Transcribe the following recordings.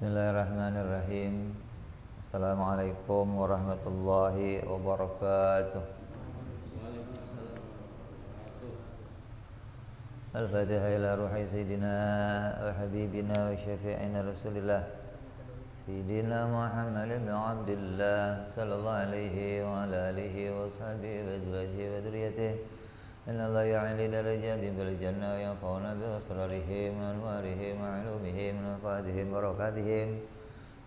Bismillahirrahmanirrahim. Assalamualaikum warahmatullahi wabarakatuh. Al-Fatihah ila ruhi Sayyidina wa Habibina wa Syafi'ina Rasulillah Sayyidina Muhammad ibn Abdillah sallallahu alaihi wa ala alihi wa sahbihi wa azwajihi wa dhurriyyatihi. Inna Allah ya'ali darajatin fil jannah wa yanfa'una bi asrarihim wa anwarihim wa ulumihim wa nafatihim wa barakatihim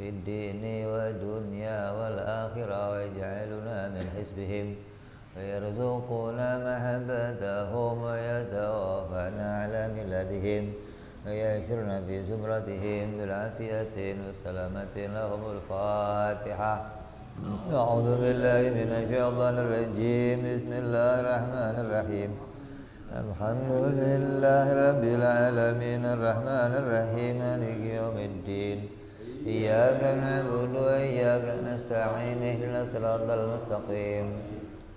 fid dini wa dunya wal akhirah wa yaj'aluna min hisbihim wa yarzuquna mahabbatahum wa yatawaffana ala miladihim wa yashurna fi zumratihim bil afiyatin wa salamatin lahumul Fatihah. A'udzu billahi minasyaitonir rajim. Bismillahirrahmanirrahim. Alhamdulillahi rabbil alamin arrahmanir rahim maliki yaumiddin. Iyyaka na'budu wa iyyaka nasta'in ihdinas siratal mustaqim.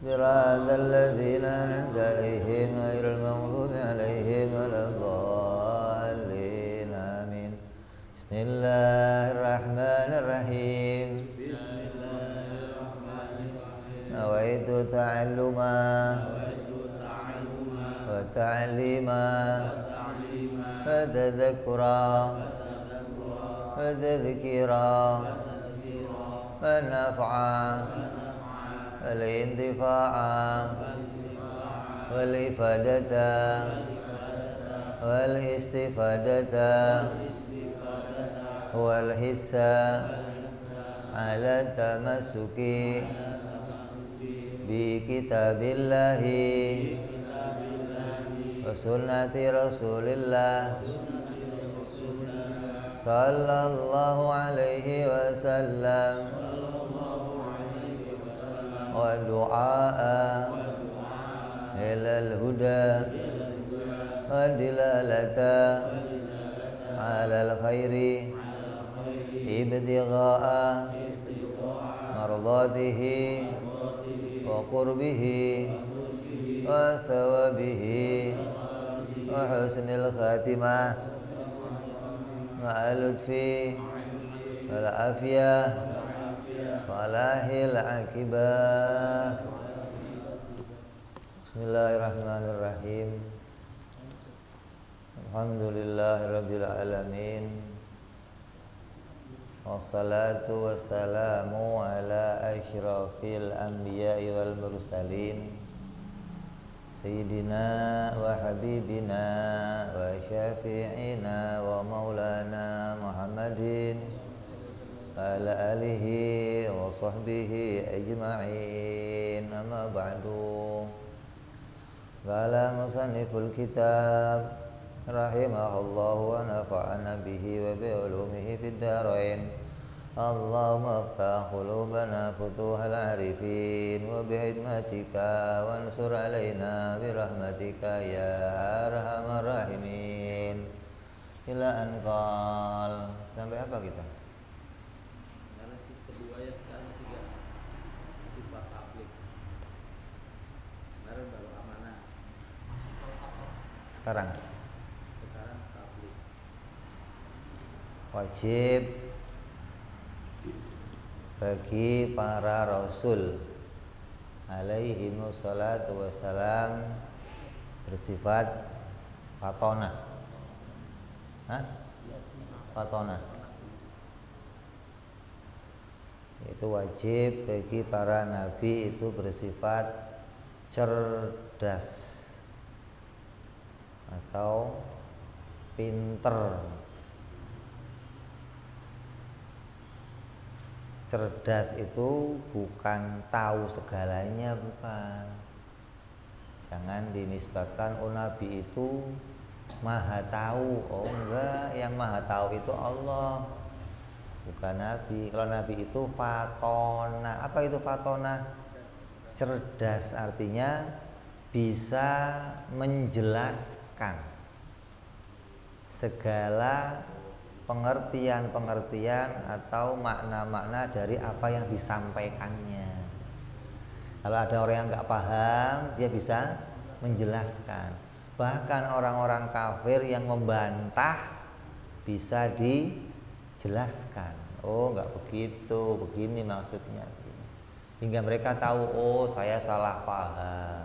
Siratal ladzina an'amta 'alaihim ghairil maghdubi 'alaihim waladdallin. Amin. Bismillahirrahmanirrahim. Nawaitu ta'alluma wa ta'lima wa tadhakkura wa tadhkira wa naf'a wal intifa'a wal ifadata wal istifadata wal hitha ala tamassuki bi kitabillahi wa sunnati rasulillah sallallahu alaihi wasallam wa du'a ilal huda wa dilalata alal khairi ibtigha'a mardatihi wa qurbihi wa thawabihi wa husnil khatimah ma'al lutfi wal afiyah salahil akibah. Bismillahirrahmanirrahim. Alhamdulillahirabbil alamin. Wassalatu wassalamu ala asyrafil anbiya'i wal mursalin Sayyidina wa habibina wa syafi'ina wa maulana Muhammadin wa ala alihi wa sahbihi ajma'in. Amma ba'du. Qala musanniful kitab rahimahullahu wa nafa'ana bihi wa bi ulumihi fid dharain. Allahumma aftah qulubana futuhal arifin wa bi hikmatika wansur alaina bi rahmatika ya arhamar rahimin. Ila anqal. Sampai apa kita? Narasi kedua ya, sekarang tiga sifat tabligh. Kemarin baru amanah. Sekarang Tabligh. wajib bagi para rasul alaihi wassalatu wassalam bersifat fatona. Fatona itu wajib bagi para nabi itu bersifat cerdas atau pinter. Cerdas itu bukan tahu segalanya, bukan. Jangan dinisbatkan nabi itu maha tahu. Oh enggak, yang maha tahu itu Allah, bukan nabi. Kalau nabi itu fatona. Apa itu fatona? Cerdas artinya bisa menjelaskan segala pengertian-pengertian atau makna-makna dari apa yang disampaikannya. Kalau ada orang yang nggak paham, dia bisa menjelaskan. Bahkan orang-orang kafir yang membantah bisa jelaskan. Oh, nggak begitu, begini maksudnya. Hingga mereka tahu, oh saya salah paham.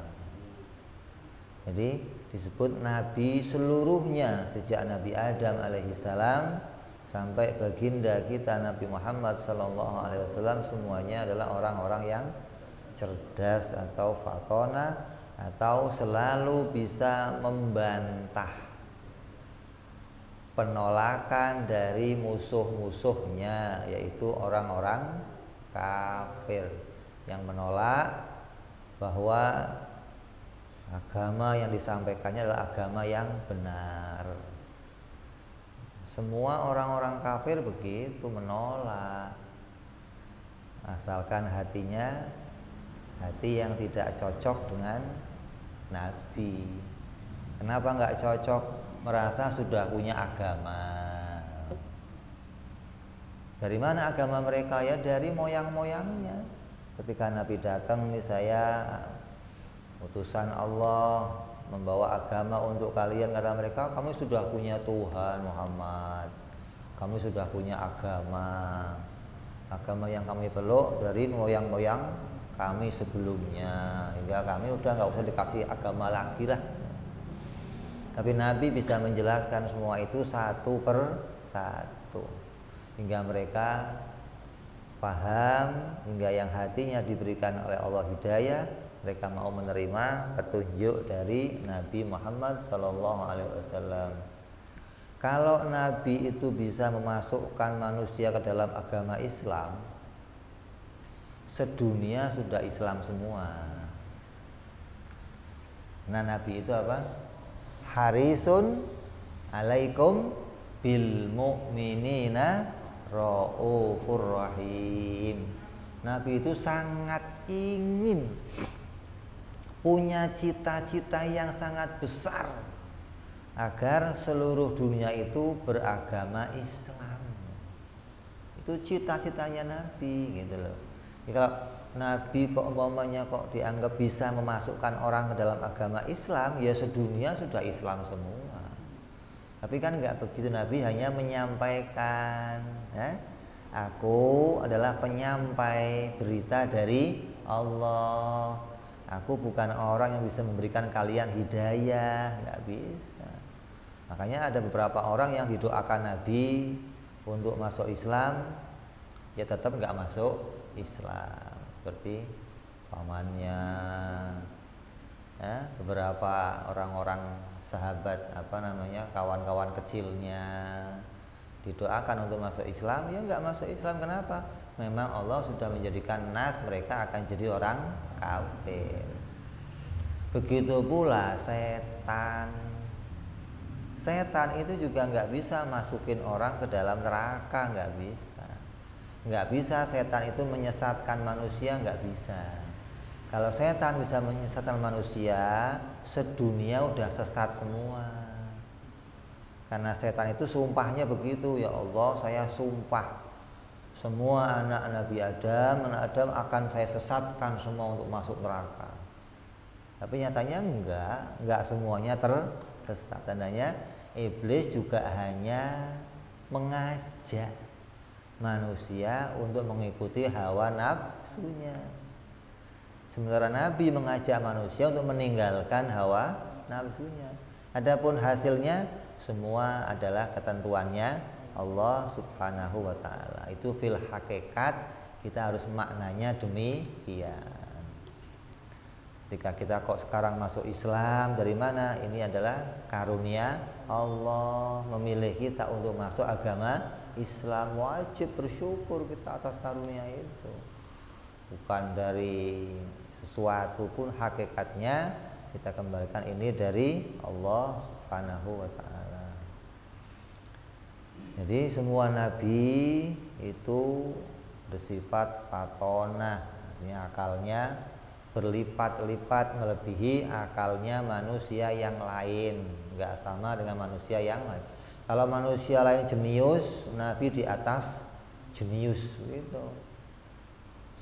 Jadi disebut nabi seluruhnya sejak Nabi Adam alaihissalam sampai baginda kita Nabi Muhammad sallallahu alaihi wasallam semuanya adalah orang-orang yang cerdas atau fatona atau selalu bisa membantah penolakan dari musuh-musuhnya, yaitu orang-orang kafir yang menolak bahwa agama yang disampaikannya adalah agama yang benar. Semua orang-orang kafir begitu menolak, asalkan hatinya hati yang tidak cocok dengan Nabi. Kenapa nggak cocok? Merasa sudah punya agama. Dari mana agama mereka? Ya dari moyang-moyangnya. Ketika Nabi datang, misalnya utusan Allah membawa agama untuk kalian, kata mereka, kami sudah punya Tuhan Muhammad, kami sudah punya agama yang kami peluk dari moyang-moyang kami sebelumnya, hingga kami udah nggak usah dikasih agama lagi lah. Tapi Nabi bisa menjelaskan semua itu satu per satu hingga mereka paham, hingga yang hatinya diberikan oleh Allah hidayah, mereka mau menerima petunjuk dari Nabi Muhammad sallallahu alaihi wasallam. Kalau Nabi itu bisa memasukkan manusia ke dalam agama Islam, sedunia sudah Islam semua. Nah, Nabi itu apa? Harisun alaikum bil mu'minina raufur rahim. Nabi itu sangat ingin, punya cita-cita yang sangat besar agar seluruh dunia itu beragama Islam. Itu cita-citanya Nabi gitu loh. Jadi kalau Nabi kok umpamanya kok dianggap bisa memasukkan orang ke dalam agama Islam, ya sedunia sudah Islam semua. Tapi kan nggak begitu, Nabi hanya menyampaikan, ya, aku adalah penyampai berita dari Allah. Aku bukan orang yang bisa memberikan kalian hidayah, nggak bisa. Makanya ada beberapa orang yang didoakan Nabi untuk masuk Islam, ya tetap nggak masuk Islam. Seperti pamannya, ya, beberapa orang-orang sahabat, kawan-kawan kecilnya didoakan untuk masuk Islam, ya nggak masuk Islam. Kenapa? Memang Allah sudah menjadikan nas mereka akan jadi orang kafir. Begitu pula setan itu juga nggak bisa masukin orang ke dalam neraka, nggak bisa setan itu menyesatkan manusia, nggak bisa. Kalau setan bisa menyesatkan manusia, sedunia udah sesat semua. Karena setan itu sumpahnya begitu, ya Allah saya sumpah semua anak Nabi Adam akan saya sesatkan semua untuk masuk neraka. Tapi nyatanya enggak semuanya tersesat. Tandanya iblis juga hanya mengajak manusia untuk mengikuti hawa nafsunya. Sementara Nabi mengajak manusia untuk meninggalkan hawa nafsunya. Adapun hasilnya semua adalah ketentuannya Allah Subhanahu wa ta'ala. Itu fil hakikat kita harus maknanya demikian. Ketika kita kok sekarang masuk Islam, dari mana? Ini adalah karunia Allah memilih kita untuk masuk agama Islam. Wajib bersyukur kita atas karunia itu. Bukan dari sesuatu pun, hakikatnya kita kembalikan ini dari Allah Subhanahu wa ta'ala. Jadi semua nabi itu bersifat fatonah, artinya akalnya berlipat-lipat melebihi akalnya manusia yang lain, nggak sama dengan manusia yang lain. Kalau manusia lain jenius, nabi di atas jenius gitu.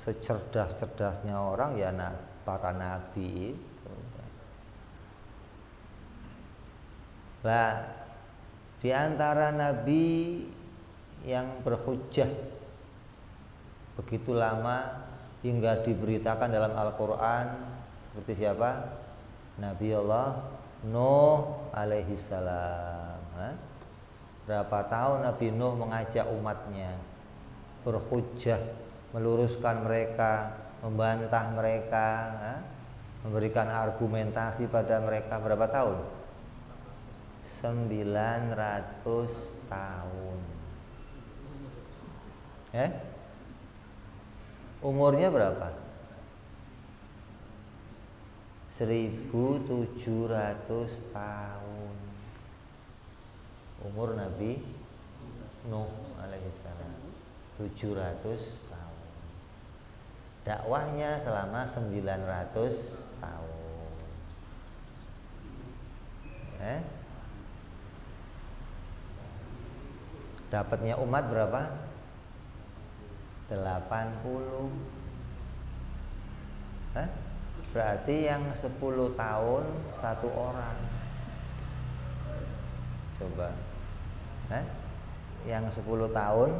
Secerdas-cerdasnya orang ya para nabi itu. Lah di antara nabi yang berhujjah begitu lama hingga diberitakan dalam Al-Quran. Seperti siapa? Nabi Allah Nuh alaihi salam. Berapa tahun Nabi Nuh mengajak umatnya, berhujjah, meluruskan mereka, membantah mereka, memberikan argumentasi pada mereka. Berapa tahun? 900 tahun. Umurnya berapa? 1700 tahun. Umur Nabi Nuh alaihissalam 700 tahun. Dakwahnya selama 900 tahun. Dapatnya umat berapa? 80. Berarti yang 10 tahun satu orang. Coba. Yang 10 tahun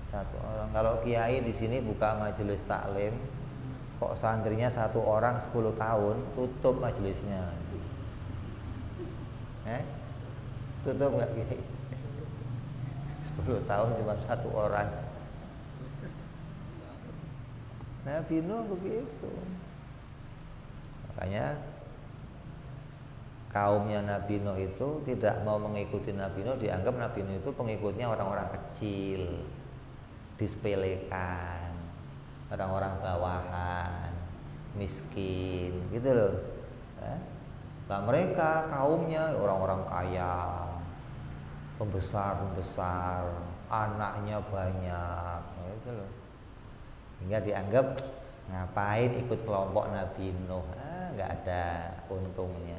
satu orang. Kalau kiai di sini buka majelis taklim, kok santrinya satu orang 10 tahun, tutup majelisnya. Tutup nggak kiai? 10 tahun cuma satu orang. Nabi Nuh begitu. Makanya kaumnya Nabi Nuh itu tidak mau mengikuti Nabi Nuh, dianggap Nabi Nuh itu pengikutnya orang-orang kecil, disepelekan, orang-orang bawahan, miskin, gitu loh. Nah mereka kaumnya orang-orang kaya, pembesar, anaknya banyak, gitu loh. Hingga dianggap ngapain ikut kelompok Nabi Nuh, nggak ada untungnya.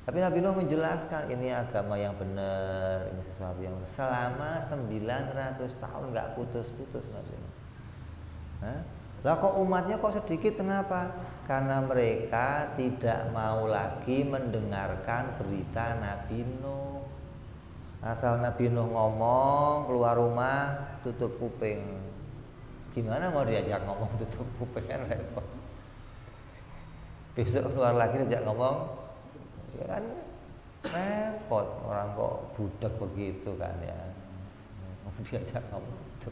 Tapi Nabi Nuh menjelaskan ini agama yang benar, ini sesuatu yang benar. Selama 900 tahun nggak putus-putus Nabi Nuh. Lah kok umatnya kok sedikit, kenapa? Karena mereka tidak mau lagi mendengarkan berita Nabi Nuh. Asal Nabi Nuh ngomong, keluar rumah tutup kuping. Gimana mau diajak ngomong tutup kuping, kan repot. Besok keluar lagi diajak ngomong, ya kan repot. Orang kok budak begitu kan ya, mau diajak ngomong tutup.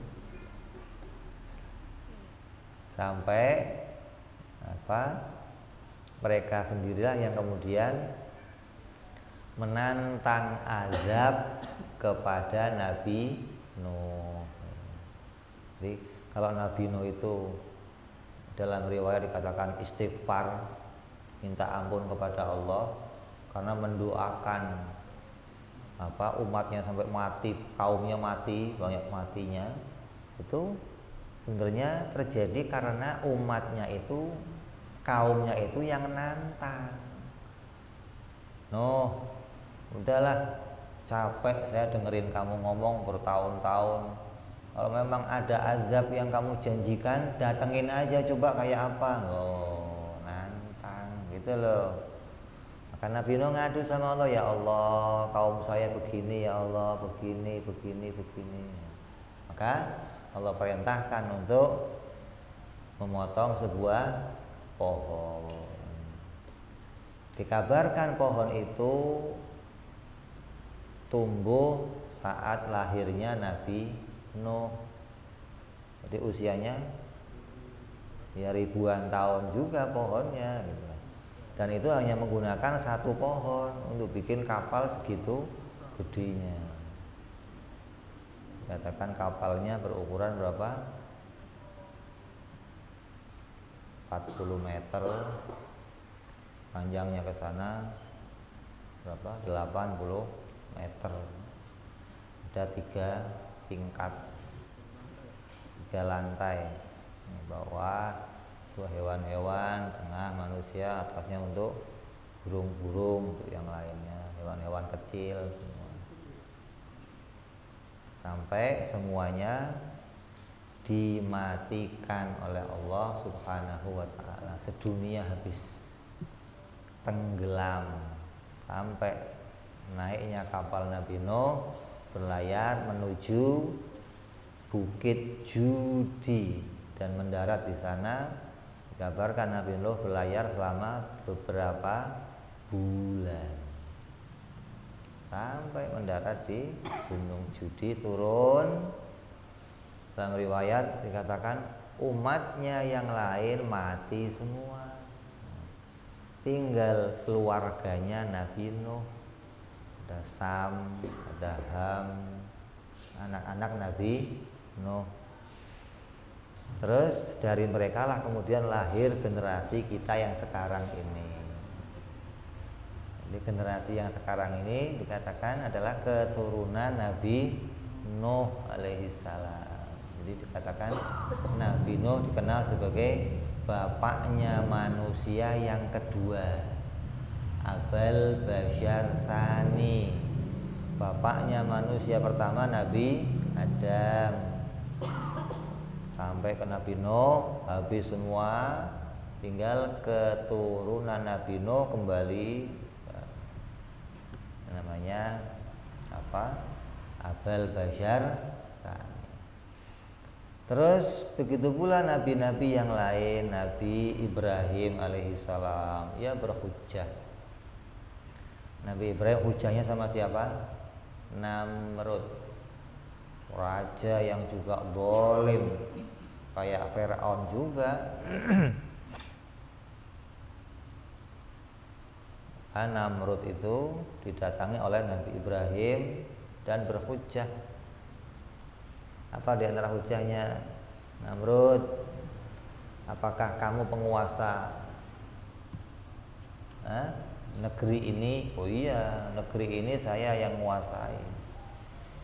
Sampai mereka sendirilah yang kemudian menantang azab kepada Nabi Nuh. Jadi kalau Nabi Nuh itu dalam riwayat dikatakan istighfar, minta ampun kepada Allah karena mendoakan umatnya sampai mati, kaumnya mati, banyak matinya. Itu sebenarnya terjadi karena umatnya itu, kaumnya itu yang nantang. Nuh, udahlah, capek saya dengerin kamu ngomong bertahun-tahun. Kalau memang ada azab yang kamu janjikan, datengin aja, coba kayak apa. Nantang gitu loh. Maka Nabi Nuh ngadu sama Allah, ya Allah, kaum saya begini, ya Allah, begini. Maka Allah perintahkan untuk memotong sebuah pohon. Dikabarkan pohon itu tumbuh saat lahirnya Nabi Nuh. Jadi usianya ya ribuan tahun juga pohonnya gitu. Dan itu hanya menggunakan satu pohon untuk bikin kapal segitu gedenya. Katakan kapalnya berukuran berapa? 40 meter, panjangnya ke sana berapa? 80 meter. Ada 3 tingkat, 3 lantai. Bawah dua hewan-hewan, tengah manusia, atasnya untuk burung-burung, untuk yang lainnya, hewan-hewan kecil semua. Sampai semuanya dimatikan oleh Allah Subhanahu wa ta'ala. Sedunia habis, tenggelam, sampai naiknya kapal Nabi Nuh berlayar menuju Bukit Judi dan mendarat di sana. Dikabarkan Nabi Nuh berlayar selama beberapa bulan sampai mendarat di Gunung Judi, turun. Dalam riwayat dikatakan umatnya yang lain mati semua, tinggal keluarganya Nabi Nuh. Ada Sam, ada Ham, anak-anak Nabi Nuh. Terus dari mereka lah kemudian lahir generasi kita yang sekarang ini. Jadi generasi yang sekarang ini dikatakan adalah keturunan Nabi Nuh alaihissalam. Jadi dikatakan Nabi Nuh dikenal sebagai bapaknya manusia yang kedua, Abal Bashar Tsani. Bapaknya manusia pertama Nabi Adam. Sampai ke Nabi Nuh habis semua, tinggal keturunan Nabi Nuh kembali, namanya apa? Abal Bashar Tsani. Terus begitu pula nabi-nabi yang lain. Nabi Ibrahim alaihissalam, ia berhujjah. Nabi Ibrahim hujahnya sama siapa? Namrud, raja yang juga zalim kayak Firaun juga. Namrud itu didatangi oleh Nabi Ibrahim dan berhujjah. Apa di antara hujahnya? Namrud, apakah kamu penguasa negeri ini? Oh iya, negeri ini saya yang menguasai.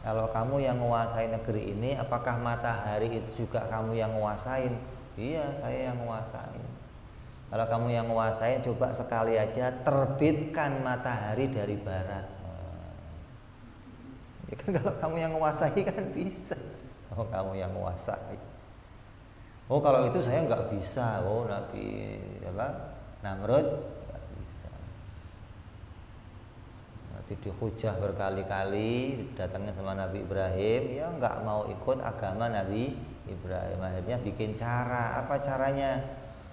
Kalau kamu yang menguasai negeri ini, apakah matahari itu juga kamu yang menguasain? Iya, saya yang menguasai. Kalau kamu yang menguasai, coba sekali aja terbitkan matahari dari barat. Ya kan kalau kamu yang menguasai kan bisa. Oh, kamu yang menguasai. Oh, kalau itu saya nggak bisa. Oh, Nabi Namrud nggak bisa. Nanti dihujah berkali-kali, datangnya sama Nabi Ibrahim, ya nggak mau ikut agama Nabi Ibrahim. Akhirnya bikin cara. Apa caranya?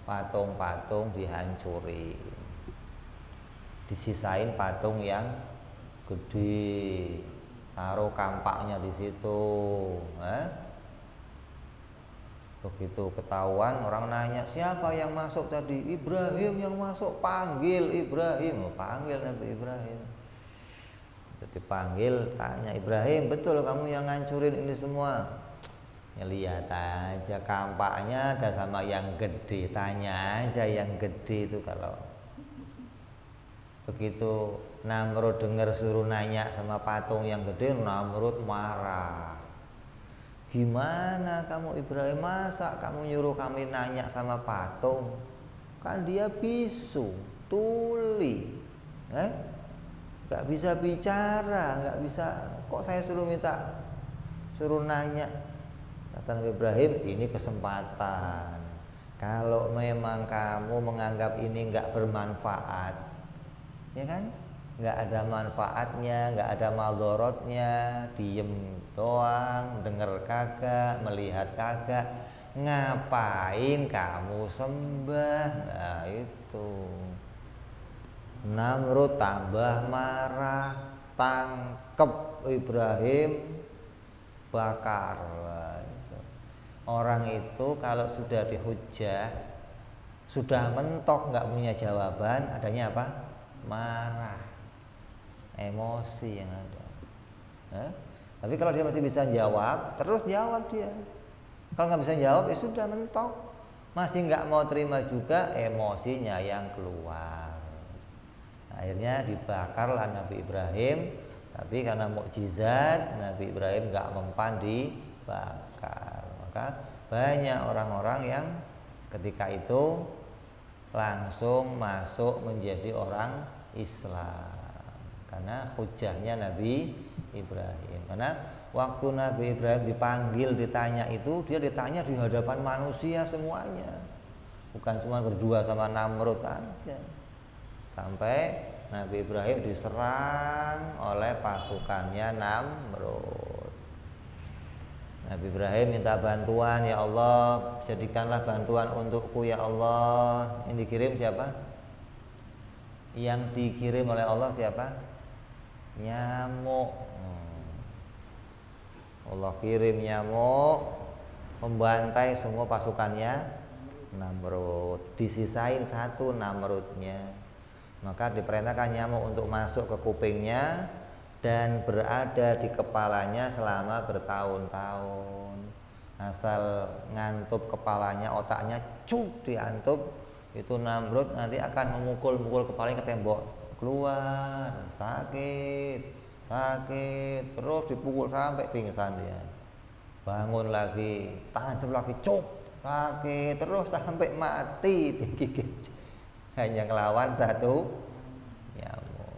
Patung-patung dihancuri, disisain patung yang gede, taruh kampaknya di situ. Begitu ketahuan, orang nanya, siapa yang masuk tadi? Ibrahim yang masuk. Panggil Ibrahim. Panggil Nabi Ibrahim. Jadi panggil, tanya, Ibrahim, betul kamu yang ngancurin ini semua? Ya, lihat aja kampaknya ada sama yang gede, tanya aja yang gede itu. Kalau begitu Namrud dengar suruh nanya sama patung yang gede, Namrud marah. Gimana kamu Ibrahim, masa kamu nyuruh kami nanya sama patung? Kan dia bisu, tuli, gak bisa bicara, gak bisa. Kok saya suruh nanya? Kata Nabi Ibrahim, ini kesempatan. Kalau memang kamu menganggap ini nggak bermanfaat, ya kan? Nggak ada manfaatnya, nggak ada maldorotnya, diem doang, denger kagak, melihat kagak, ngapain kamu sembah? Nah itu. Namrud tambah marah, tangkep Ibrahim, bakar. Orang itu kalau sudah dihujah, sudah mentok nggak punya jawaban, adanya apa? Marah, emosi yang ada. Tapi kalau dia masih bisa jawab, terus jawab dia. Kalau nggak bisa jawab, ya sudah mentok. Masih nggak mau terima juga, emosinya yang keluar. Akhirnya dibakarlah Nabi Ibrahim. Tapi karena mukjizat, Nabi Ibrahim nggak mempan dibakar. Maka banyak orang-orang yang ketika itu langsung masuk menjadi orang Islam karena hujahnya Nabi Ibrahim. Karena waktu Nabi Ibrahim dipanggil, ditanya itu, dia ditanya di hadapan manusia semuanya, bukan cuma berdua sama Namrud aja. Sampai Nabi Ibrahim diserang oleh pasukannya Namrud. Nabi Ibrahim minta bantuan, ya Allah jadikanlah bantuan untukku ya Allah. Yang dikirim siapa? Yang dikirim oleh Allah siapa? Nyamuk. Allah kirim nyamuk membantai semua pasukannya Namrud. Disisain satu Namrudnya. Maka diperintahkan nyamuk untuk masuk ke kupingnya dan berada di kepalanya selama bertahun-tahun. Asal ngantup kepalanya, otaknya cuk diantup, itu Namrud nanti akan memukul-mukul kepalanya ke tembok. Keluar, sakit, terus dipukul sampai pingsan dia. Bangun lagi, tancap lagi, cuk, sakit, terus sampai mati digigit. Hanya ngelawan satu nyamuk.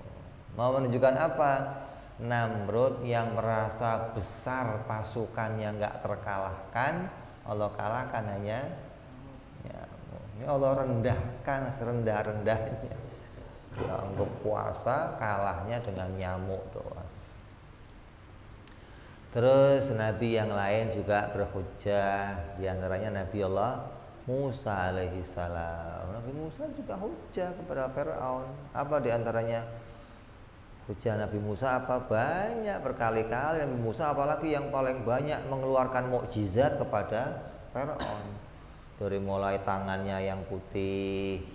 Mau menunjukkan apa? Namrud yang merasa besar pasukannya nggak terkalahkan, Allah kalahkan hanya nyamuk. Ini Allah rendahkan serendah-rendahnya. Dianggap puasa, kalahnya dengan nyamuk doang. Terus nabi yang lain juga berhujjah, di antaranya Nabi Allah Musa alaihi salam. Nabi Musa juga hujjah kepada Fir'aun. Apa di antaranya hujjah Nabi Musa? Apa? Banyak, berkali-kali. Nabi Musa apalagi yang paling banyak mengeluarkan mukjizat kepada Fir'aun. Dari mulai tangannya yang putih,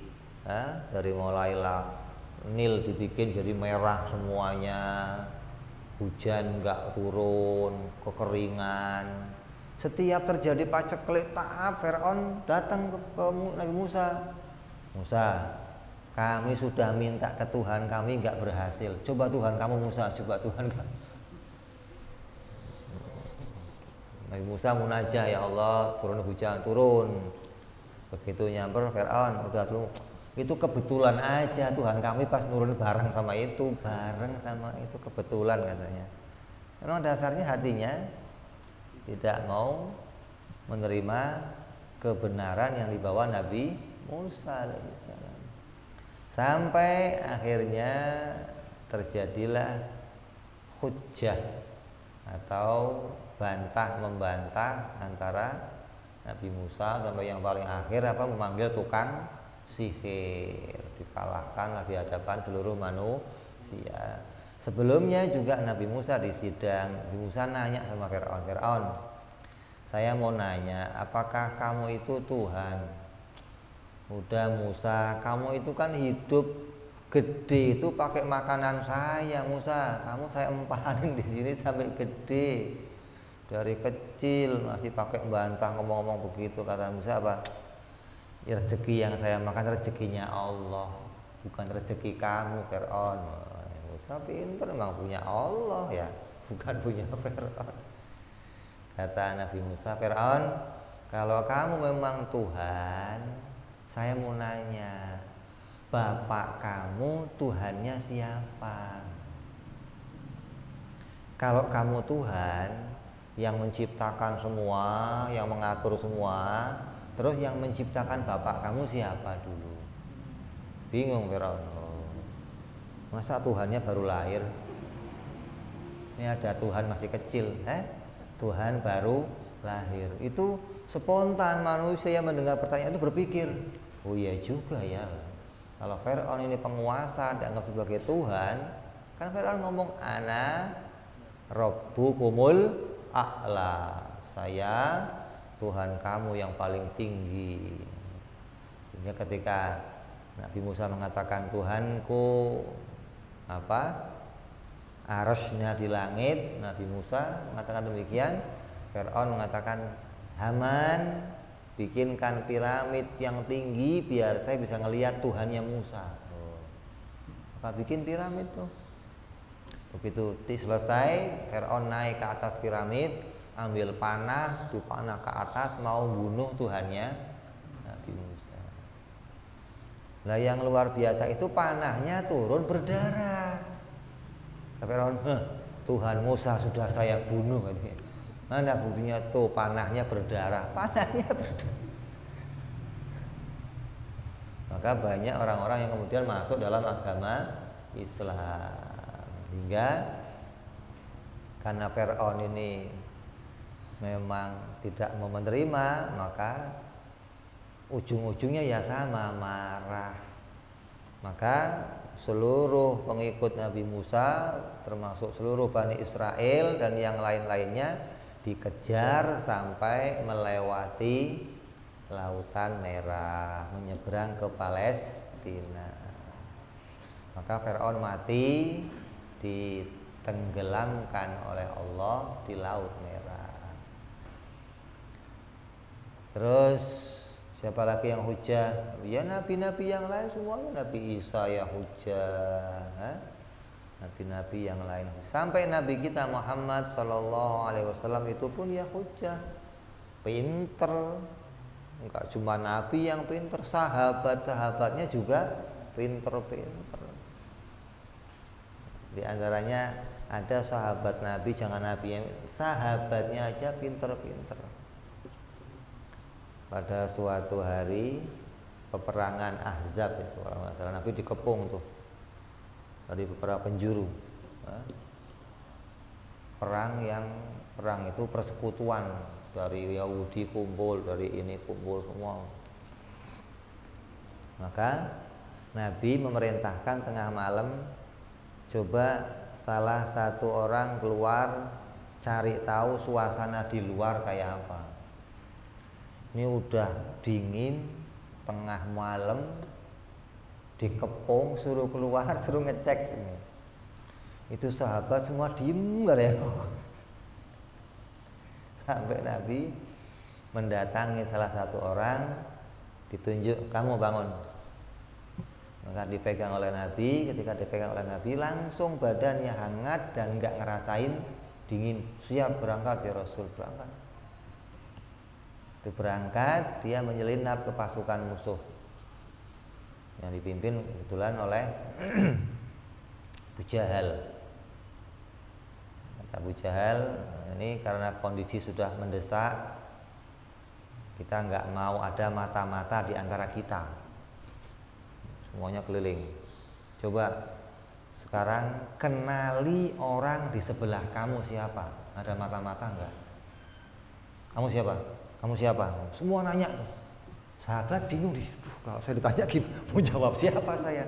dari mulailah Nil dibikin jadi merah semuanya, hujan enggak turun, kekeringan. Setiap terjadi paceklik tahap, Fir'aun datang ke Nabi Musa. Musa, kami sudah minta ke Tuhan kami enggak berhasil. Coba Tuhan kamu Musa, coba Tuhan kamu. Nabi Musa munajah, ya Allah turun hujan, turun. Begitu nyamper Fir'aun, udah turun. Itu kebetulan aja Tuhan kami pas nurun bareng sama itu kebetulan katanya. Memang dasarnya hatinya tidak mau menerima kebenaran yang dibawa Nabi Musa alaihissalam. Sampai akhirnya terjadilah hujjah atau bantah-membantah antara Nabi Musa sampai yang paling akhir memanggil tukang sihir, dikalahkanlah di hadapan seluruh manusia. Sebelumnya juga Nabi Musa di sidang, Nabi Musa nanya sama Fir'aun, Fir'aun, saya mau nanya, apakah kamu itu Tuhan? Udah Musa, kamu itu kan hidup gede itu pakai makanan saya, Musa. Kamu saya empanin di sini sampai gede. Dari kecil masih pakai bantah ngomong-ngomong begitu. Kata Musa apa? Ya, rezeki yang saya makan rezekinya Allah, bukan rezeki kamu, Fir'aun. Musa pintar, memang punya Allah ya, bukan punya Fir'aun. Kata Nabi Musa, Fir'aun, kalau kamu memang Tuhan, saya mau nanya, bapak kamu Tuhannya siapa? Kalau kamu Tuhan yang menciptakan semua, yang mengatur semua, terus yang menciptakan bapak kamu siapa dulu? Bingung Fir'aun. Masa Tuhannya baru lahir? Ini ada Tuhan masih kecil, Tuhan baru lahir. Itu spontan manusia yang mendengar pertanyaan itu berpikir, oh iya juga ya. Kalau Fir'aun ini penguasa dianggap sebagai Tuhan, kan Fir'aun ngomong ana rabbukumul a'la. Saya Tuhan kamu yang paling tinggi. Sehingga ketika Nabi Musa mengatakan Tuhanku arasnya di langit, Nabi Musa mengatakan demikian, Fir'aun mengatakan, Haman bikinkan piramid yang tinggi biar saya bisa ngelihat Tuhannya Musa. Maka bikin piramid tuh. Begitu selesai, Fir'aun naik ke atas piramid, ambil panah, dipanah ke atas mau bunuh Tuhannya Nabi Musa. Lah yang luar biasa itu panahnya turun berdarah. Fir'aun, Tuhan Musa sudah saya bunuh. Mana buktinya? Tuh panahnya berdarah. Panahnya berdarah. Maka banyak orang-orang yang kemudian masuk dalam agama Islam. Hingga karena Fir'aun ini memang tidak mau menerima, maka ujung-ujungnya ya sama, marah. Maka seluruh pengikut Nabi Musa, termasuk seluruh Bani Israel dan yang lain-lainnya, dikejar sampai melewati Lautan Merah, menyeberang ke Palestina. Maka Firaun mati ditenggelamkan oleh Allah di Laut Merah. Terus siapa lagi yang hujah? Ya nabi-nabi yang lain semuanya. Nabi Isa ya hujah, nabi-nabi yang lain. Sampai Nabi kita Muhammad Sallallahu Alaihi Wasallam itu pun ya hujah, pinter. Enggak cuma Nabi yang pinter, sahabat-sahabatnya juga pinter-pinter. Di antaranya ada sahabat Nabi, jangan Nabi yang sahabatnya aja pinter-pinter. Pada suatu hari peperangan Ahzab itu, kalau nggak salah, Nabi dikepung tuh dari beberapa penjuru. Perang itu persekutuan, dari Yahudi kumpul, dari ini kumpul semua. Maka Nabi memerintahkan tengah malam, coba salah satu orang keluar cari tahu suasana di luar kayak apa. Ini udah dingin, tengah malam, dikepung, suruh keluar, suruh ngecek sini. Itu sahabat semua diem gak ya? Sampai Nabi mendatangi salah satu orang, ditunjuk, kamu bangun. Maka dipegang oleh Nabi. Ketika dipegang oleh Nabi, langsung badannya hangat dan nggak ngerasain dingin. Siap berangkat ya Rasul, berangkat. Itu berangkat, dia menyelinap ke pasukan musuh yang dipimpin kebetulan oleh Abu Jahal. Abu Jahal ini karena kondisi sudah mendesak, kita nggak mau ada mata-mata di antara kita. Semuanya keliling. Coba sekarang kenali orang di sebelah kamu siapa. Ada mata-mata enggak? Kamu siapa? Kamu siapa? Semua nanya tuh. Sahabat bingung di situ. Kalau saya ditanya gimana? Mau jawab siapa saya?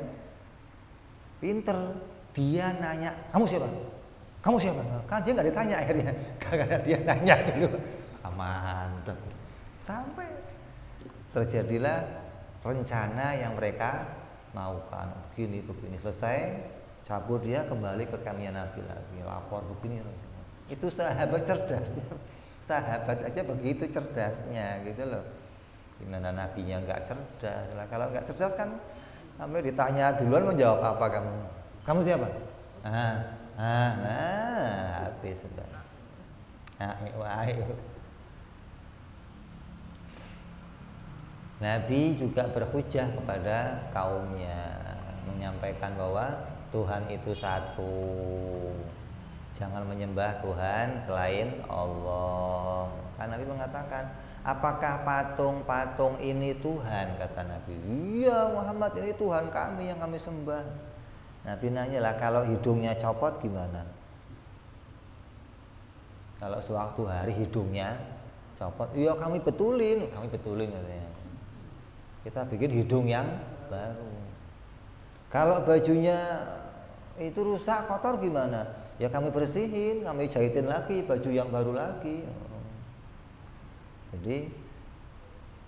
Pinter. Dia nanya, kamu siapa? Kamu siapa? Kan dia nggak ditanya akhirnya. Karena dia nanya dulu. Aman. Sampai terjadilah rencana yang mereka maukan, begini selesai, cabut dia kembali ke kamarnya Nabi lagi, lapor begini. Itu sahabat cerdas, sahabat aja begitu cerdasnya gitu loh. Gimana nabinya nggak cerdas? Lah kalau nggak cerdas kan sampai ditanya duluan mau jawab apa kamu? Kamu siapa? Habis sudah. Ayo. Nabi juga berhujah kepada kaumnya, menyampaikan bahwa Tuhan itu satu, jangan menyembah Tuhan selain Allah. Kan Nabi mengatakan, apakah patung-patung ini Tuhan? Kata Nabi, iya Muhammad, ini Tuhan kami yang kami sembah. Nabi nanya lah, kalau hidungnya copot gimana? Kalau suatu hari hidungnya copot, iya kami betulin katanya. Kita bikin hidung yang baru. Kalau bajunya itu rusak, kotor gimana? Ya kami bersihin, kami jahitin lagi baju yang baru lagi. Jadi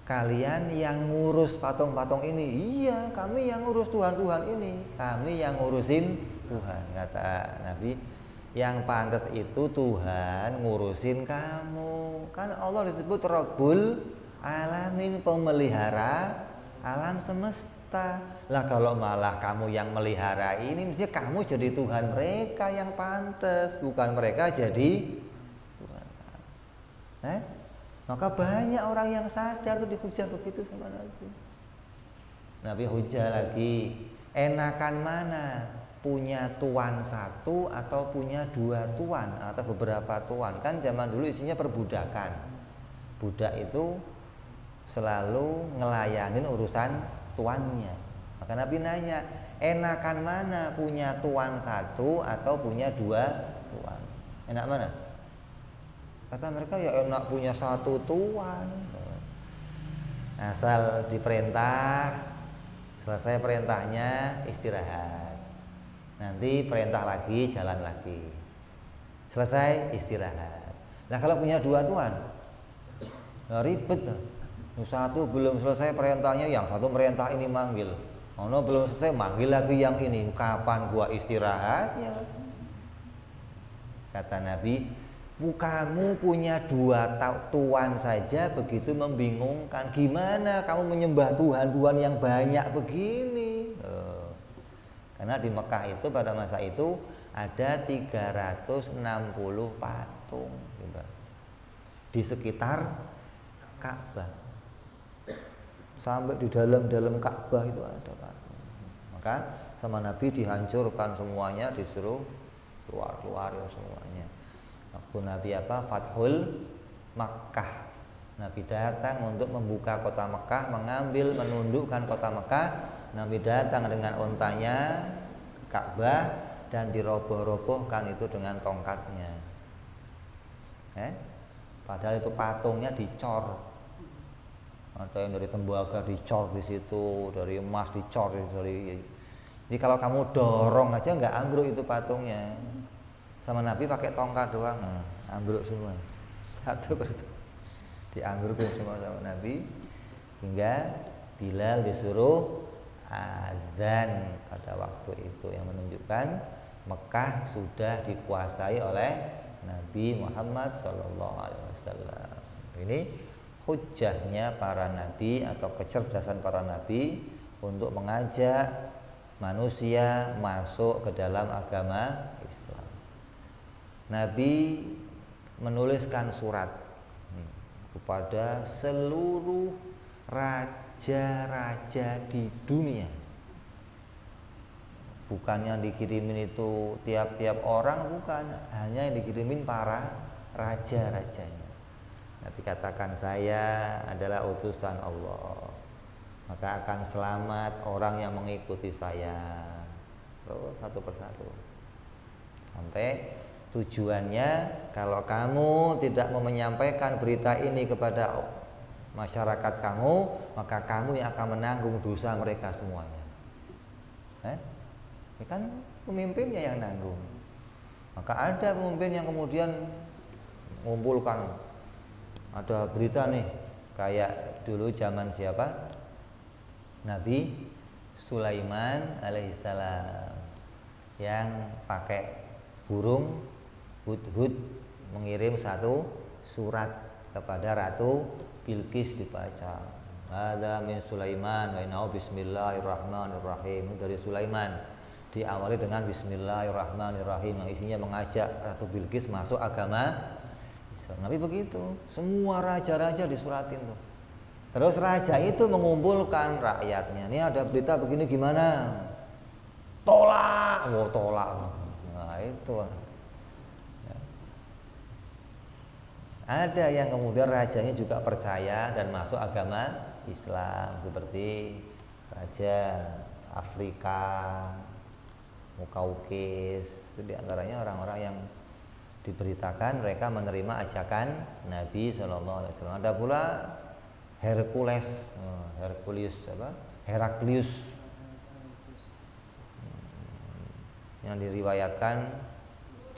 kalian yang ngurus patung-patung ini, iya kami yang ngurus Tuhan-Tuhan ini, kami yang ngurusin Tuhan. Kata Nabi, yang pantas itu Tuhan ngurusin kamu. Kan Allah disebut Rabbul Alamin, pemelihara alam semesta. Lah kalau malah kamu yang melihara ini, mesti kamu jadi Tuhan mereka yang pantas, bukan mereka jadi Tuhan. Maka banyak orang yang sadar tuh dihujah begitu sama Nabi. Nabi hujah lagi, enakan mana? Punya tuan satu atau punya dua tuan atau beberapa tuan? Kan zaman dulu isinya perbudakan. Budak itu selalu ngelayanin urusan tuannya. Maka Nabi nanya, enakan mana? Punya tuan satu atau punya dua tuan? Enak mana? Kata mereka ya enak punya satu tuan. Asal diperintah, selesai perintahnya istirahat. Nanti perintah lagi, jalan lagi. Selesai istirahat. Nah kalau punya dua tuan, nah ribet. Satu belum selesai perintahnya, yang satu perintah ini manggil. Ono belum selesai manggil lagi yang ini. Kapan gua istirahatnya? Kata Nabi, kamu punya dua tuan saja begitu membingungkan. Gimana kamu menyembah Tuhan yang banyak begini? Karena di Mekah itu pada masa itu ada 360 patung di sekitar Ka'bah. Sampai di dalam Ka'bah itu ada patung. Maka sama Nabi dihancurkan semuanya, disuruh keluar ya semuanya. Waktu Nabi Fathul Makkah, Nabi datang untuk membuka kota Mekah, menundukkan kota Mekah. Nabi datang dengan untanya Ka'bah dan diroboh-robohkan itu dengan tongkatnya. Padahal itu patungnya dicor. Ada yang dari tembaga dicor di situ, dari emas dicor dari. Jadi kalau kamu dorong aja nggak ambruk itu patungnya. Sama Nabi pakai tongkat doang, ambruk semua. Satu persatu diambrukin semua sama Nabi, hingga Bilal disuruh adzan pada waktu itu yang menunjukkan Mekah sudah dikuasai oleh Nabi Muhammad SAW. Ini hujahnya para nabi atau kecerdasan para nabi untuk mengajak manusia masuk ke dalam agama Islam. Nabi menuliskan surat kepada seluruh raja-raja di dunia. Bukan yang dikirimin itu tiap-tiap orang, bukan, hanya yang dikirimin para raja-rajanya. Nabi katakan, saya adalah utusan Allah, maka akan selamat orang yang mengikuti saya. Terus satu persatu sampai tujuannya, kalau kamu tidak mau menyampaikan berita ini kepada masyarakat kamu, maka kamu yang akan menanggung dosa mereka semuanya. Ini kan pemimpinnya yang nanggung. Maka ada pemimpin yang kemudian mengumpulkan, ada berita nih, kayak dulu zaman siapa? Nabi Sulaiman alaihissalam yang pakai burung hudhud mengirim satu surat kepada Ratu Bilqis dibaca. Ada min Sulaiman wa innahu bismillahirrahmanirrahim, dari Sulaiman, diawali dengan bismillahirrahmanirrahim, yang isinya mengajak Ratu Bilqis masuk agama Islam. Nabi begitu, semua raja-raja disuratin tuh. Terus raja itu mengumpulkan rakyatnya. Ini ada berita begini, gimana? Tolak, tolak. Nah itu. Ada yang kemudian rajanya juga percaya dan masuk agama Islam, seperti raja Afrika, Mukaukis. Itu diantaranya orang-orang yang diberitakan mereka menerima ajakan Nabi SAW. Ada pula Heraklius yang diriwayatkan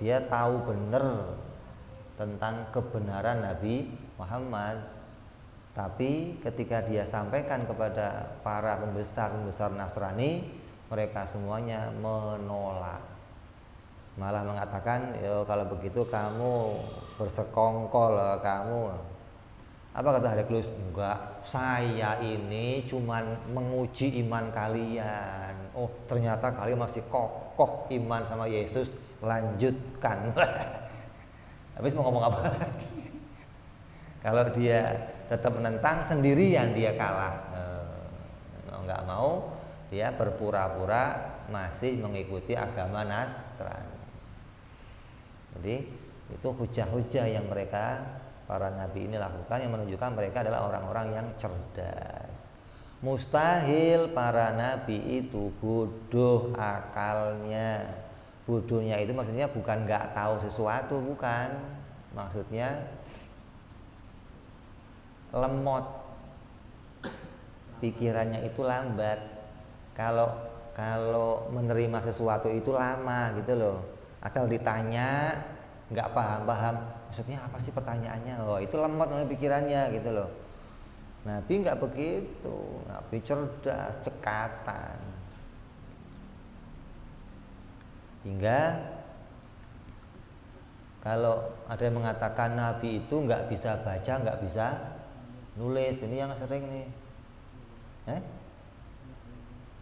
dia tahu benar tentang kebenaran Nabi Muhammad, tapi ketika dia sampaikan kepada para pembesar Nasrani, mereka semuanya menolak, malah mengatakan, yo kalau begitu kamu bersekongkol, kamu. Apa kata Heraklius? Enggak, saya ini cuman menguji iman kalian. Oh ternyata kalian masih kokoh iman sama Yesus, lanjutkan. Habis mau ngomong apa lagi? Kalau dia tetap menentang, sendirian dia kalah. Enggak mau, dia berpura-pura masih mengikuti agama Nasrani. Jadi itu hujah-hujah yang mereka, para nabi ini lakukan, yang menunjukkan mereka adalah orang-orang yang cerdas. Mustahil para nabi itu bodoh akalnya. Bodohnya itu maksudnya bukan nggak tahu sesuatu, bukan. Maksudnya lemot. Pikirannya itu lambat. Kalau menerima sesuatu itu lama gitu loh. Asal ditanya nggak paham, maksudnya apa sih pertanyaannya? Oh, itu lemot namanya pikirannya gitu loh. Nabi nggak begitu. Nabi cerdas, cekatan. Hingga kalau ada yang mengatakan Nabi itu nggak bisa baca, nggak bisa nulis, ini yang sering nih,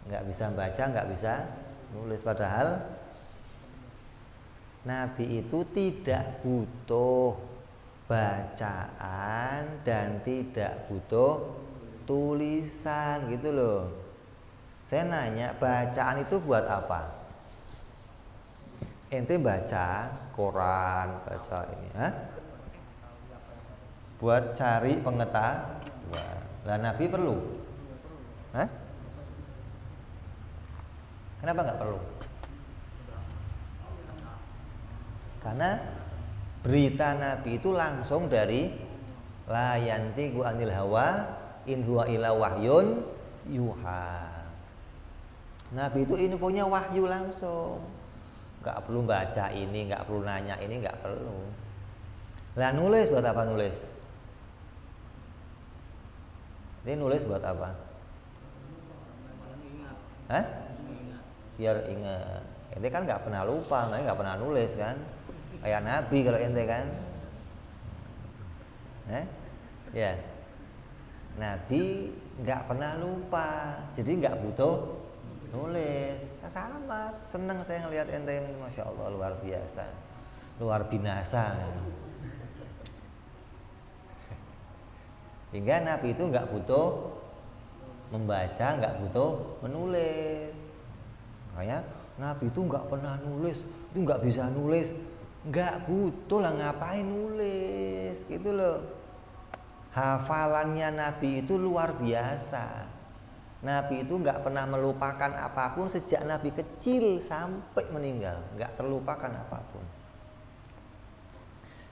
nggak bisa baca, nggak bisa nulis. Padahal Nabi itu tidak butuh bacaan dan tidak butuh tulisan gitu loh. Saya nanya, bacaan itu buat apa? Ente baca Quran, baca ini, buat cari pengetahuan. Lah Nabi perlu? Kenapa nggak perlu? Karena berita Nabi itu langsung dari la yantiqu anil hawa in huwa illa wahyun yuha. Nabi itu infonya wahyu langsung. Nggak perlu baca ini, nggak perlu nanya ini, nggak perlu. Lah nulis buat apa nulis? Ini nulis buat apa? Biar ingat. Ente kan nggak pernah lupa, nggak pernah nulis kan? Kayak Nabi kalau ente kan? Ya. Nabi nggak pernah lupa, jadi nggak butuh nulis. Sama, seneng saya ngelihat ente, masya Allah luar biasa, luar binasa. Hingga Nabi itu nggak butuh membaca, nggak butuh menulis. Makanya Nabi itu nggak pernah nulis, itu nggak bisa nulis, nggak butuh lah, ngapain nulis gitu loh. Hafalannya Nabi itu luar biasa. Nabi itu nggak pernah melupakan apapun sejak Nabi kecil sampai meninggal, nggak terlupakan apapun.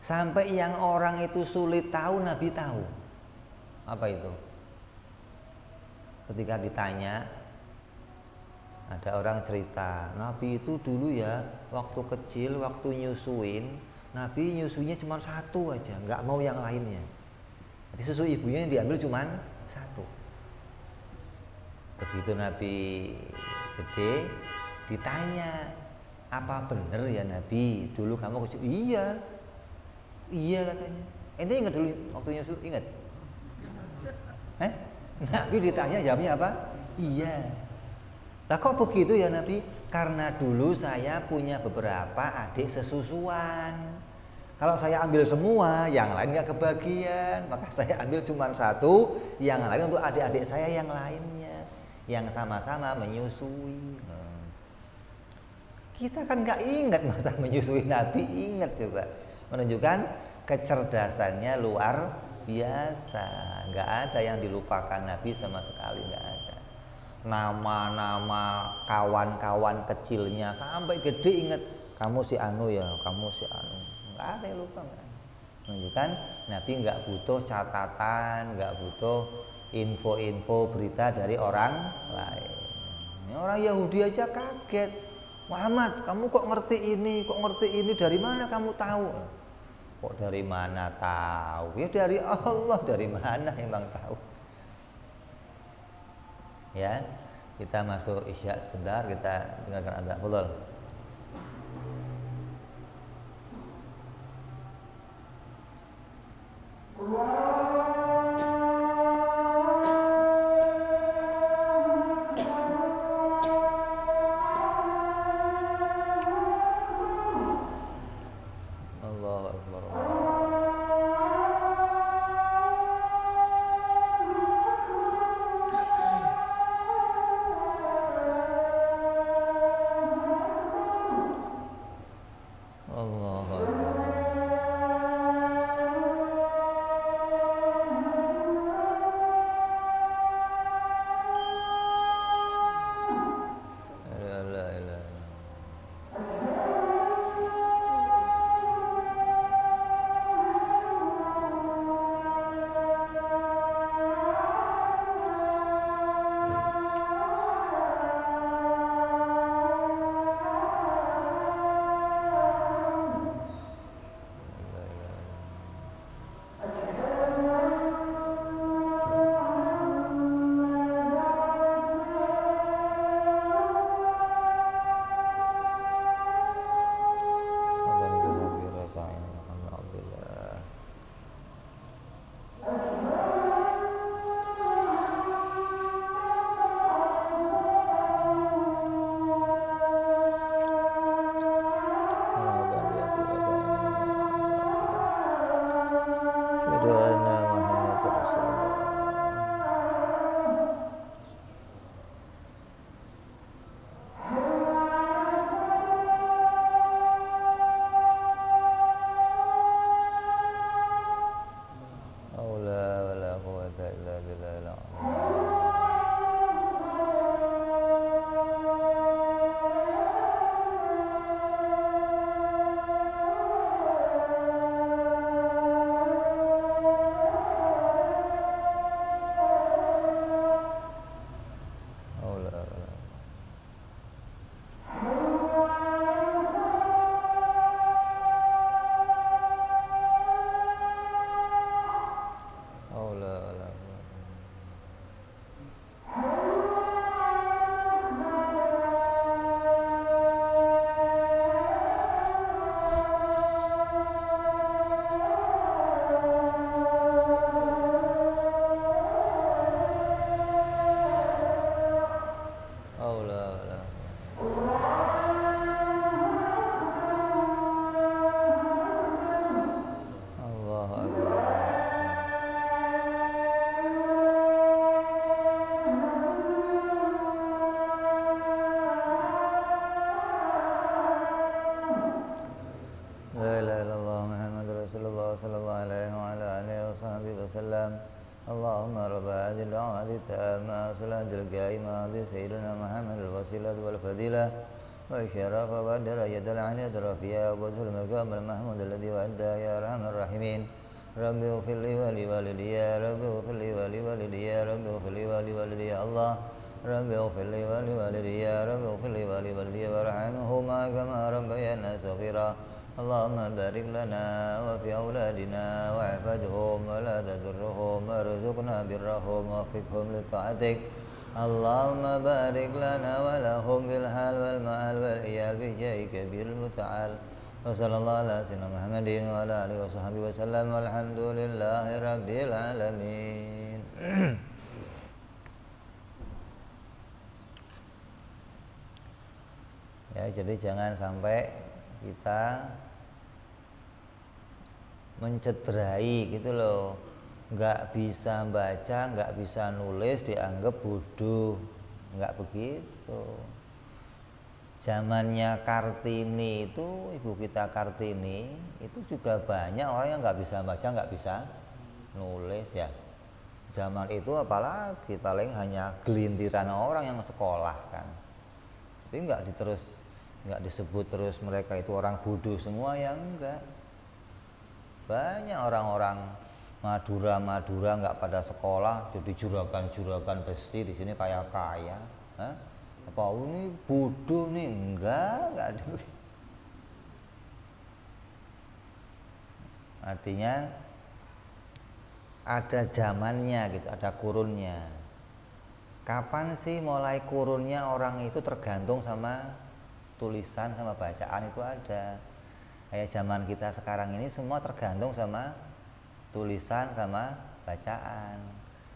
Sampai yang orang itu sulit tahu, Nabi tahu. Apa itu? Ketika ditanya, ada orang cerita, Nabi itu dulu ya waktu kecil, waktu nyusuin, Nabi nyusuinya cuma satu aja, nggak mau yang lainnya. Jadi susu ibunya yang diambil cuma satu. Begitu Nabi gede, ditanya, apa bener ya Nabi dulu kamu kecil? Iya katanya. Ente ingat dulu waktu nyusu, ingat? Nabi ditanya jawabnya apa? Iya. Lah kok begitu ya Nabi? Karena dulu saya punya beberapa adik sesusuan. Kalau saya ambil semua, yang lain nggak kebagian, maka saya ambil cuma satu, yang lain untuk adik-adik saya yang lainnya, yang sama-sama menyusui. Kita kan nggak ingat masa menyusui Nabi, ingat coba, menunjukkan kecerdasannya luar biasa. Nggak ada yang dilupakan Nabi sama sekali, nggak ada. Nama-nama kawan-kawan kecilnya sampai gede ingat, kamu si Anu ya, kamu si Anu. Nggak ada yang lupa, nggak ada. Menunjukkan Nabi nggak butuh catatan, nggak butuh info-info berita dari orang lain. Ini orang Yahudi aja kaget, Muhammad, kamu kok ngerti ini, dari mana kamu tahu? Kok dari mana tahu? Ya dari Allah, dari mana emang tahu? Ya, kita masuk Isya sebentar, kita dengarkan adzan. Betul. Allahu Akbar. sayyidina Muhammad Rasulullah. Aula wala quwwata illa billahil aliyyil aula wala aula wala quwwata. Aula wala Allahu akbar. La ilaha illallah Muhammadur Rasulullah sallallahu alaihi wa ala alihi wa sahbihi wasallam. Allahumma rabb hadhihi al-da'wati tamma salatul qa'imah bi sayyidina Muhammadil wasilah wal fadilah wa syaraf wa darajat al-'aliyah rafi'ah wa dhul maqam al-mahmud alladhi wa'ada ya arhamar rahimin. Rabbi ighfir li wa li walidayya, Rabbi ighfir li wa li walidayya, Rabbi ighfir li wa li walidayya Allah. Rabbi ighfir li wa li walidayya, Rabbi ighfir li wa li walidayya warhamhuma kama rabbayana shaghira. Allahumma barik lana wa fi auladina wahfadhum wa la tadurruhum warzuqna birrahum wafiqhum li ta'atik. Allahumma barik lana wa lahum bil hal wal ma'al wal iyal bi jahi kabiril muta'al. Wa sallallahu ala sayyidina Muhammadin wa ala alihi wa sahbihi wa sallam walhamdulillahi rabbil alamin. Ya, jadi jangan sampai kita mencederai gitu loh, nggak bisa baca, nggak bisa nulis dianggap bodoh, nggak begitu. Zamannya Kartini itu, ibu kita Kartini itu juga banyak orang yang nggak bisa baca, nggak bisa nulis ya. Zaman itu apalagi paling hanya gelintiran orang yang sekolah kan, tapi nggak disebut terus mereka itu orang bodoh semua ya enggak. Banyak orang-orang Madura nggak pada sekolah jadi juragan besi di sini kaya. Apa ini bodoh nih? Enggak ada. Artinya ada zamannya gitu, ada kurunnya. Kapan sih mulai kurunnya orang itu tergantung sama tulisan sama bacaan itu ada. Kayak zaman kita sekarang ini semua tergantung sama tulisan sama bacaan.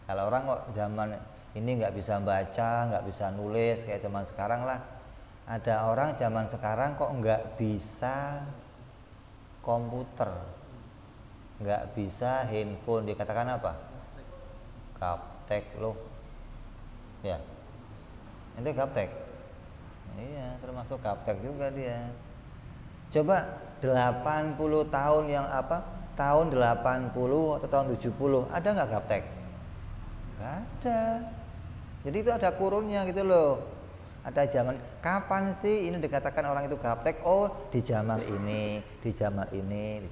Kalau orang kok zaman ini nggak bisa baca, nggak bisa nulis kayak zaman sekarang lah. Ada orang zaman sekarang kok nggak bisa komputer, nggak bisa handphone, dikatakan apa? Gaptek loh. Ya, itu gaptek. Iya, termasuk gaptek juga dia. Coba 80 tahun yang apa? Tahun 80 atau tahun 70, ada nggak gaptek? Nggak ada. Jadi itu ada kurunnya gitu loh. Ada zaman, kapan sih ini dikatakan orang itu gaptek? Oh, di zaman ini, di zaman ini.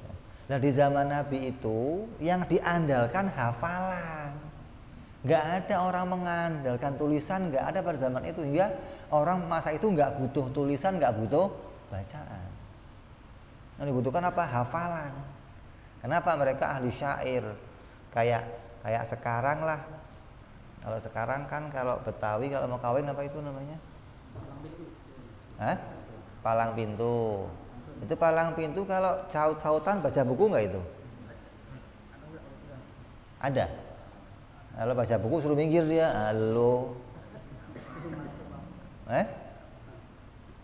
Nah, di zaman Nabi itu yang diandalkan hafalan. Nggak ada orang mengandalkan tulisan, nggak ada pada zaman itu. Hingga orang masa itu nggak butuh tulisan, nggak butuh bacaan. Yang dibutuhkan apa? Hafalan. Kenapa? Mereka ahli syair. Kayak sekarang lah. Kalau sekarang kan kalau Betawi kalau mau kawin apa itu namanya? Palang pintu. Itu palang pintu kalau saut-sautan baca buku nggak itu? Ada. Kalau baca buku suruh minggir dia. Halo.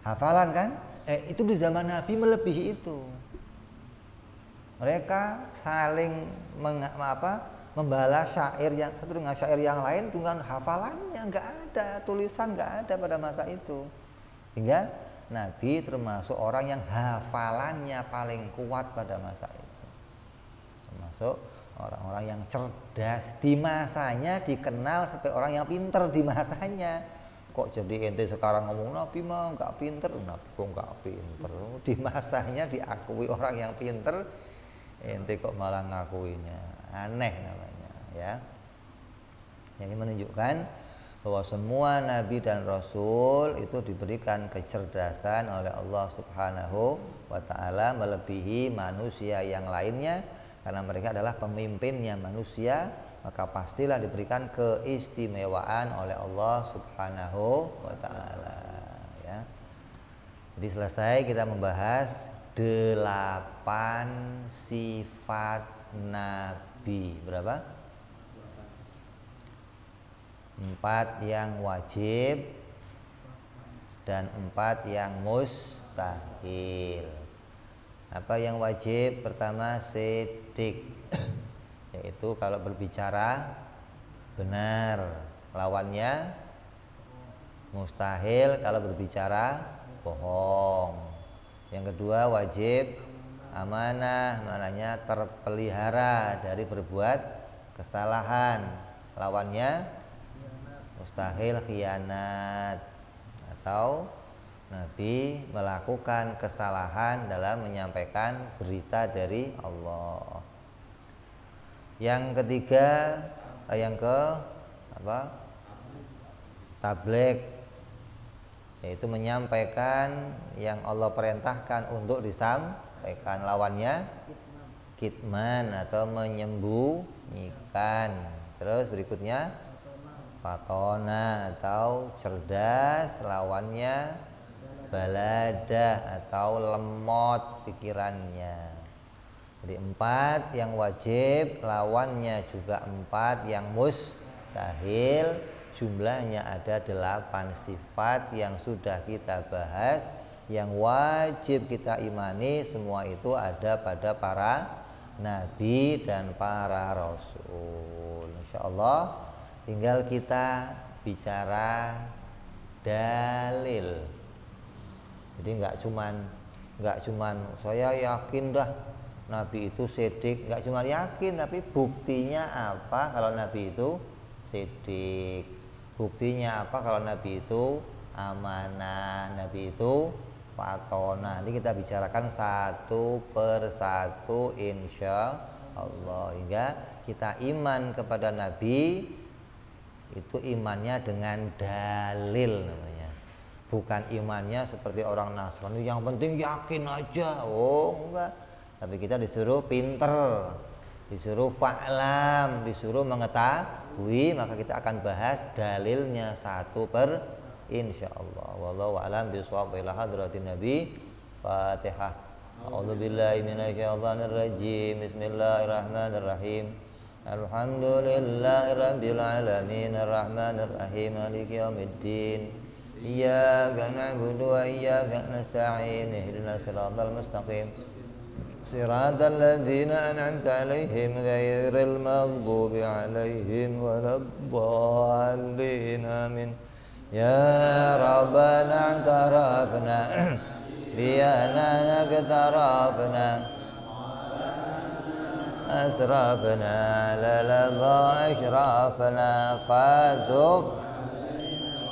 Hafalan kan? Itu di zaman Nabi melebihi itu. Mereka saling membalas syair yang satu dengan syair yang lain dengan hafalannya, nggak ada tulisan, nggak ada pada masa itu. Hingga Nabi termasuk orang yang hafalannya paling kuat pada masa itu, termasuk orang-orang yang cerdas di masanya, dikenal sebagai orang yang pinter di masanya. Kok jadi ente sekarang ngomong Nabi mah nggak pinter? Nabi kok nggak pinter? Di masanya diakui orang yang pinter, ente kok malah ngakuinya, aneh namanya ya. Ini menunjukkan bahwa semua nabi dan rasul itu diberikan kecerdasan oleh Allah Subhanahu wa taala melebihi manusia yang lainnya, karena mereka adalah pemimpinnya manusia, maka pastilah diberikan keistimewaan oleh Allah Subhanahu wa taala ya. Jadi selesai kita membahas 8 sifat nabi. Berapa? 4 yang wajib dan 4 yang mustahil. Apa yang wajib? Pertama, sidik, yaitu kalau berbicara benar. Lawannya mustahil kalau berbicara bohong. Yang kedua, wajib amanah, maknanya terpelihara dari berbuat kesalahan. Lawannya mustahil khianat, atau Nabi melakukan kesalahan dalam menyampaikan berita dari Allah. Yang ketiga, yang ke tabligh, yaitu menyampaikan yang Allah perintahkan untuk disampaikan. Lawannya kitman atau menyembunyikan. Terus berikutnya fatona atau cerdas. Lawannya balada atau lemot pikirannya. Jadi 4 yang wajib, lawannya juga 4 yang mustahil. Jumlahnya ada 8 sifat yang sudah kita bahas, yang wajib kita imani. Semua itu ada pada para nabi dan para rasul. Insya Allah tinggal kita bicara dalil. Jadi nggak cuman saya yakin dah Nabi itu sidik, nggak cuma yakin, tapi buktinya apa kalau Nabi itu sidik? Buktinya apa kalau Nabi itu amanah, Nabi itu fatona? Nanti kita bicarakan satu persatu insya Allah, hingga kita iman kepada Nabi itu imannya dengan dalil namanya. Bukan imannya seperti orang Nasrani yang penting yakin aja. Oh enggak, tapi kita disuruh pinter, disuruh fa'lam, disuruh mengetahui. Maka kita akan bahas dalilnya satu per insyaallah. Wallahu a'lam bishawab. Ila hadratin Nabi. Fatihah. A'udzubillahi minasyaitonir rajim. Bismillahirrahmanirrahim. Alhamdulillahirabbil alamin arrahmanir rahim maliki yaumiddin. Iyyaka na'budu wa iyyaka nasta'in. Ihdinas siratal mustaqim. Siratal ladzina an'amta 'alaihim ghairil maghdubi 'alaihim waladdallin. Amin. Ya Rabbana i'tarafna bi annana iktarafna asrafna la ladha ashrafna fadhub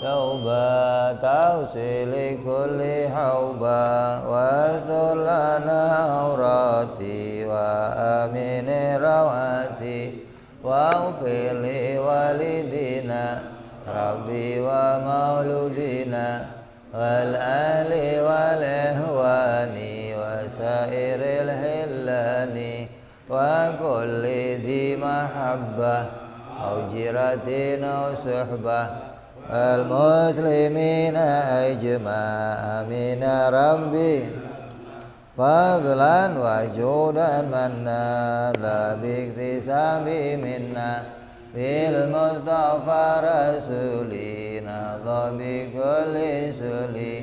توبة توصل كل حوبة واستر لنا عوراتي وآمن رواتي واغفر لوالدينا ربي ومولودينا والآل والإخوان وسائر الحلان وكل ذي محبة أو جيرة أو صحبة المسلمين أجمع آمين ربي فضلا وجودا منا لا باكتساب منا بالمصطفى رسولنا بكل سلي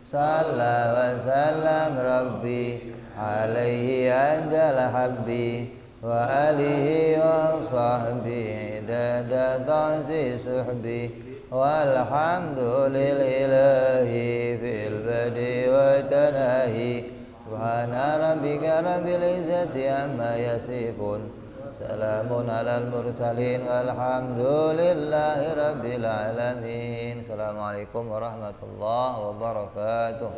صلى وسلم ربي عليه أنجل حبي وآله وصحبه عدد تعزي سحبي والحمد لله في البدء والتناهي سبحان ربك رب العزة عما يصفون سلام على المرسلين والحمد لله رب العالمين. Assalamualaikum warahmatullahi wabarakatuh.